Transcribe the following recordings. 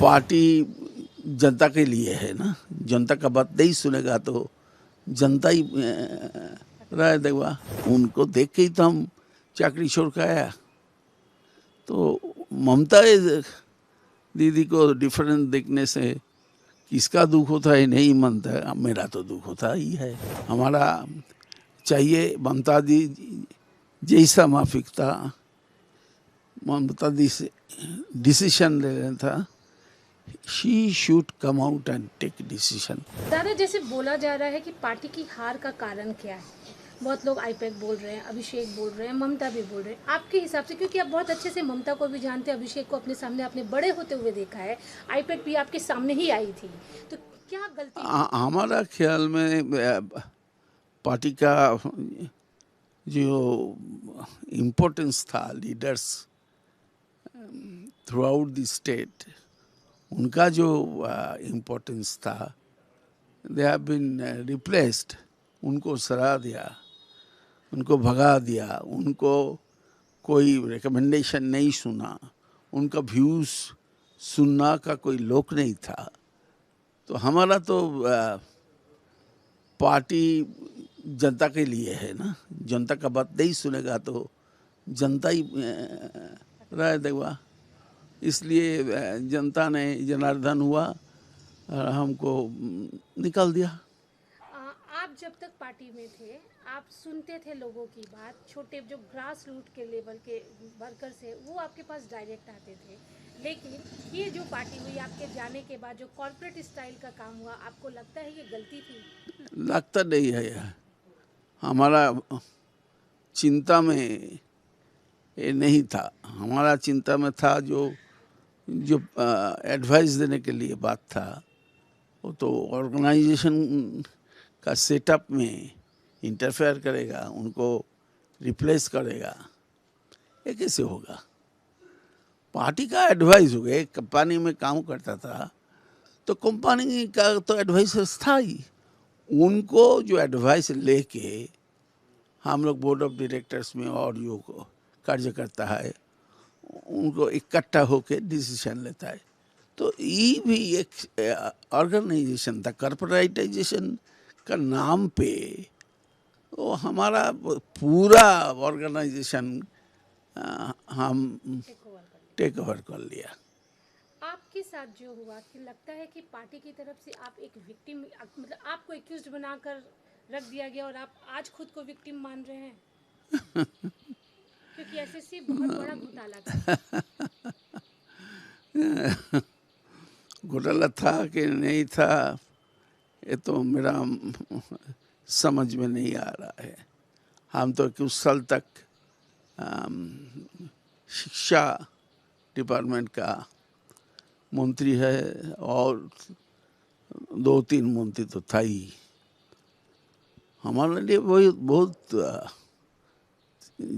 Party जनता के लिए है ना, जनता का बात नहीं सुनेगा तो जनता ही राय देगा। उनको देख के ही तो हम चाकरी छोड़ के आया। तो ममता दीदी को डिफरेंट देखने से किसका दुख होता है नहीं मानता, मेरा तो दुख होता ही है। हमारा चाहिए ममता दी जैसा माफिकता, ममता दी से डिसीजन ले लेना था। She should come out and take decision. दादा, जैसे बोला जा रहा है कि पार्टी की हार का कारण क्या है, बहुत लोग आईपैक बोल रहे हैं, अभिषेक बोल रहे हैं, ममता भी बोल रहे हैं। आपके हिसाब से, क्योंकि आप बहुत अच्छे से ममता को भी जानते हैं, अभिषेक को अपने सामने आपने बड़े होते हुए देखा है, आईपैक भी आपके सामने ही आई थी, तो क्या गलती हमारा ख्याल में पार्टी का जो इम्पोर्टेंस था, leaders through out the state, उनका जो इम्पोर्टेंस था, दे हैव बीन रिप्लेस्ड। उनको सरा दिया, उनको भगा दिया, उनको कोई रिकमेंडेशन नहीं सुना, उनका व्यूज़ सुनना का कोई लोक नहीं था। तो हमारा तो पार्टी जनता के लिए है ना, जनता का बात नहीं सुनेगा तो जनता ही राय देगा। इसलिए जनता ने जनार्दन हुआ और हमको निकाल दिया। आप जब तक पार्टी में थे, आप सुनते थे लोगों की बात, छोटे जो ग्रास रूट के लेवल के वर्कर्स है वो आपके पास डायरेक्ट आते थे, लेकिन ये जो पार्टी हुई आपके जाने के बाद, जो कॉर्पोरेट स्टाइल का काम हुआ, आपको लगता है ये गलती थी? लगता नहीं है यार, हमारा चिंता में ये नहीं था। हमारा चिंता में था जो एडवाइस देने के लिए बात था, वो तो ऑर्गेनाइजेशन का सेटअप में इंटरफेयर करेगा, उनको रिप्लेस करेगा, ये कैसे होगा? पार्टी का एडवाइस हो गया। एक कंपनी में काम करता था तो कंपनी का तो एडवाइस था ही, उनको जो एडवाइस लेके हम लोग बोर्ड ऑफ डायरेक्टर्स में और जो कार्य करता है उनको इकट्ठा होके डिसीजन लेता है। तो ये भी एक ऑर्गेनाइजेशन था। कॉर्पोरेटाइजेशन का नाम पे वो हमारा पूरा ऑर्गेनाइजेशन हम टेक ओवर कर लिया। आपके साथ जो हुआ, कि लगता है कि पार्टी की तरफ से आप एक विक्टिम, मतलब आपको एक्यूज्ड बनाकर रख दिया गया और आप आज खुद को विक्टिम मान रहे हैं? क्योंकि एसएससी बहुत बड़ा घोटाला था। घोटाला था कि नहीं था, ये तो मेरा समझ में नहीं आ रहा है। हम तो कुछ साल तक शिक्षा डिपार्टमेंट का मंत्री है और 2-3 मंत्री तो था ही। हमारे लिए वही बहुत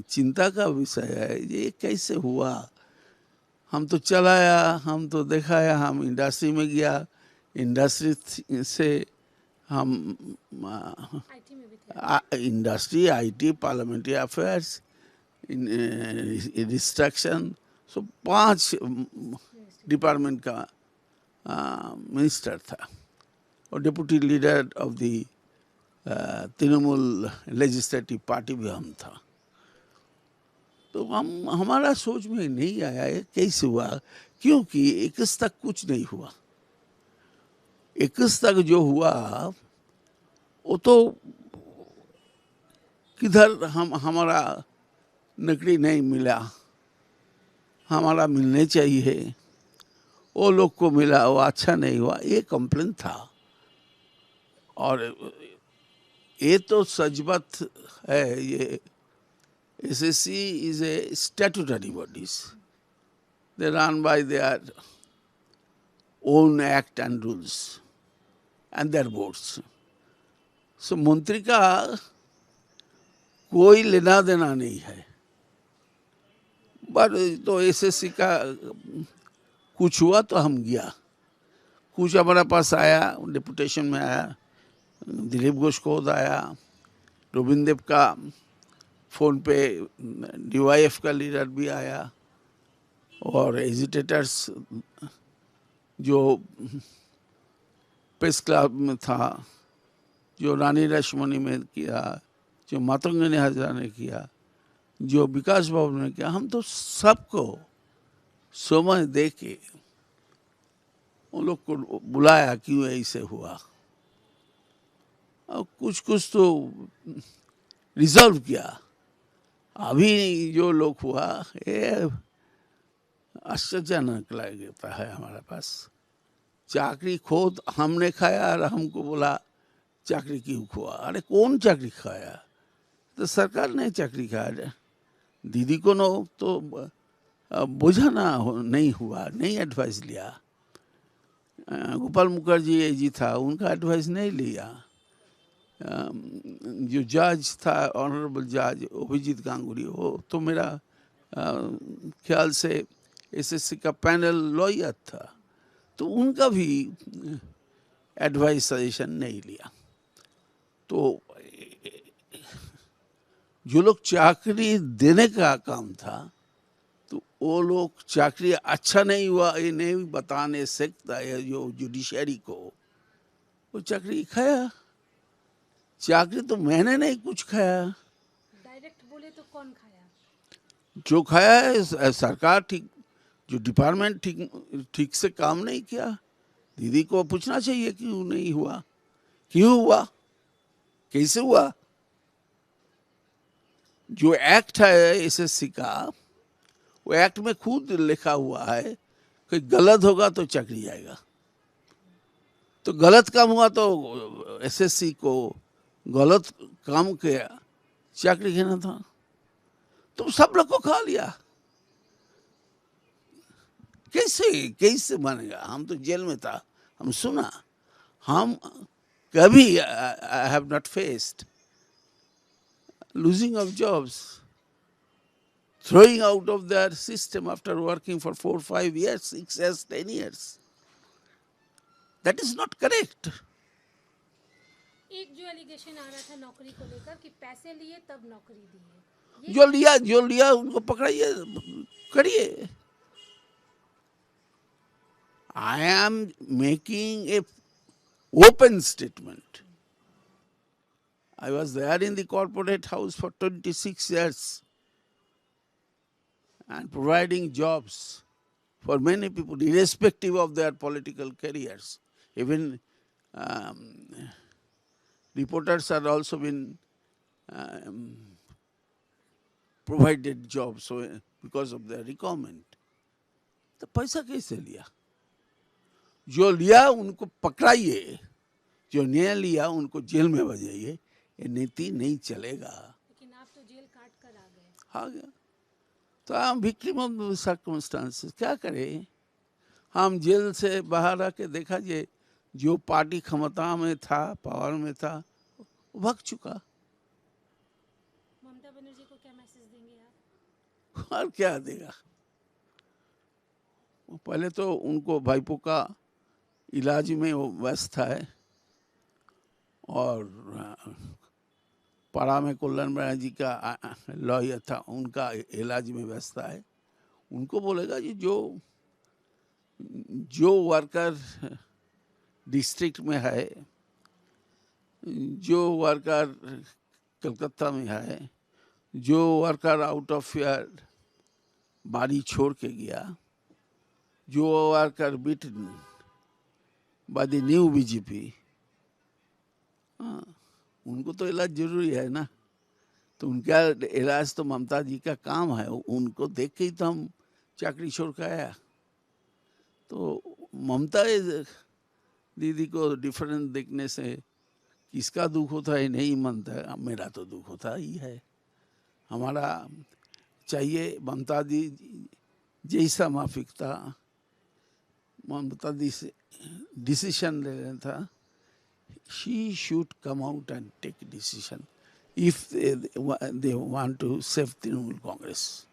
चिंता का विषय है, ये कैसे हुआ। हम तो चलाया, हम तो दिखाया, हम इंडस्ट्री में गया, इंडस्ट्री से हम आईटी में भी थे। Industry, IT, parliamentary affairs, destruction, so 5 department का मिनिस्टर था और deputy leader of the Trinamool legislative party भी हम था। तो हमारा सोच में नहीं आया है कैसे हुआ, क्योंकि 21 तक कुछ नहीं हुआ। 21 तक जो हुआ वो तो किधर हमारा नौकरी नहीं मिला, हमारा मिलने चाहिए, वो लोग को मिला, वो अच्छा नहीं हुआ, ये कंप्लेन था। और ये तो सचबत है, ये SSC is a statutory bodies. They run by their own act and rules and their boards. So मंत्री का कोई लेना देना नहीं है। बट तो SSC का कुछ हुआ तो हम गया, कुछ हमारे पास आया, डिपुटेशन में आया, दिलीप घोष को आया, रोबिन देव का फ़ोन पे DYF का लीडर भी आया और एजिटेटर्स जो प्रेस क्लब में था, जो रानी रश्मनी में किया, जो मातंगनी हजरा ने किया, जो विकास बाबू ने किया, हम तो सबको समय दे के उन लोग को बुलाया क्यों ऐसे हुआ, और कुछ कुछ तो रिजॉल्व किया। अभी जो लोग हुआ ये आश्चर्यजनक लगता है हमारे पास। चाकरी खुद हमने खाया और हमको बोला चाकरी क्यों खुआ। अरे कौन चाकरी खाया? तो सरकार ने चाकरी खाया। दीदी को नो तो बुझाना नहीं हुआ, नहीं एडवाइस लिया। गोपाल मुखर्जी जी था, उनका एडवाइस नहीं लिया। जो जज था ऑनरेबल जज अभिजीत गांगुली, वो तो मेरा ख्याल से एसएससी का पैनल लॉयर था, तो उनका भी एडवाइस सजेशन नहीं लिया। तो जो लोग चाकरी देने का काम था, तो वो लोग चाकरी अच्छा नहीं हुआ ये नहीं बताने सकता है जो जुडिशरी को, वो चाकरी खाया। चाकरी तो मैंने नहीं कुछ खाया। डायरेक्ट बोले तो कौन खाया? जो खाया है सरकार, ठीक जो डिपार्टमेंट ठीक से काम नहीं किया। दीदी को पूछना चाहिए क्यों नहीं हुआ, क्यों हुआ, कैसे हुआ। जो एक्ट है एसएससी का, वो एक्ट में खुद लिखा हुआ है कि गलत होगा तो चाकरी जाएगा। तो गलत काम हुआ तो एसएससी को गलत काम किया, चाकरी घेना था, तो सब लोग को खा लिया। कैसे कैसे बनेगा? हम तो जेल में था, हम सुना। हम कभी I have not faced losing of jobs, throwing out of their system after working for 4, 5 years, 6 years, 10 years. That is not correct. एक जो एलिगेशन आ रहा था नौकरी को लेकर कि पैसे लिए तब नौकरी दी है, जो लिया उनको पकड़ाइए, करिए। I am making a open statement. I was there in the corporate house for 26 years and providing jobs for many people, irrespective of their political careers. Even reporters are also been provided jobs so because of their requirement. तो पैसा कैसे लिया? जो लिया उनको पकड़ाइए, जो नहीं लिया उनको जेल में भेजाइए। ये नीति नहीं चलेगा। लेकिन आप तो जेल काट कर आ गए। गया तो हम विक्टिम ऑफ सर्कमस्टांसेस, क्या करें? हम जेल से बाहर आके देखा जे जो पार्टी क्षमता में था, पावर में था, वो भाग चुका। ममता बनर्जी को क्या मैसेज देंगे आप? और क्या देगा? पहले तो उनको भाईपो का इलाज में वो व्यस्त है, और पारा में कल्याण बनर्जी का लॉयर था, उनका इलाज में व्यस्त है। उनको बोलेगा जी जो वर्कर डिस्ट्रिक्ट में है, जो वर्कर कलकत्ता में है, जो वर्कर आउट ऑफ ईयर बाड़ी छोड़ के गया, जो worker beaten by the new BJP, उनको तो इलाज जरूरी है ना। तो उनका इलाज तो ममता जी का काम है, उनको देख के ही तो हम चाकरी छोड़ के आया। तो ममता दीदी को डिफरेंट देखने से किसका दुख होता है नहीं मानता है, मेरा तो दुख होता ही है। हमारा चाहिए ममता दी जैसा माफिकता, ममता दी से डिसीजन ले लेना था। She should come out and take a decision if they want to save Trinamool Congress.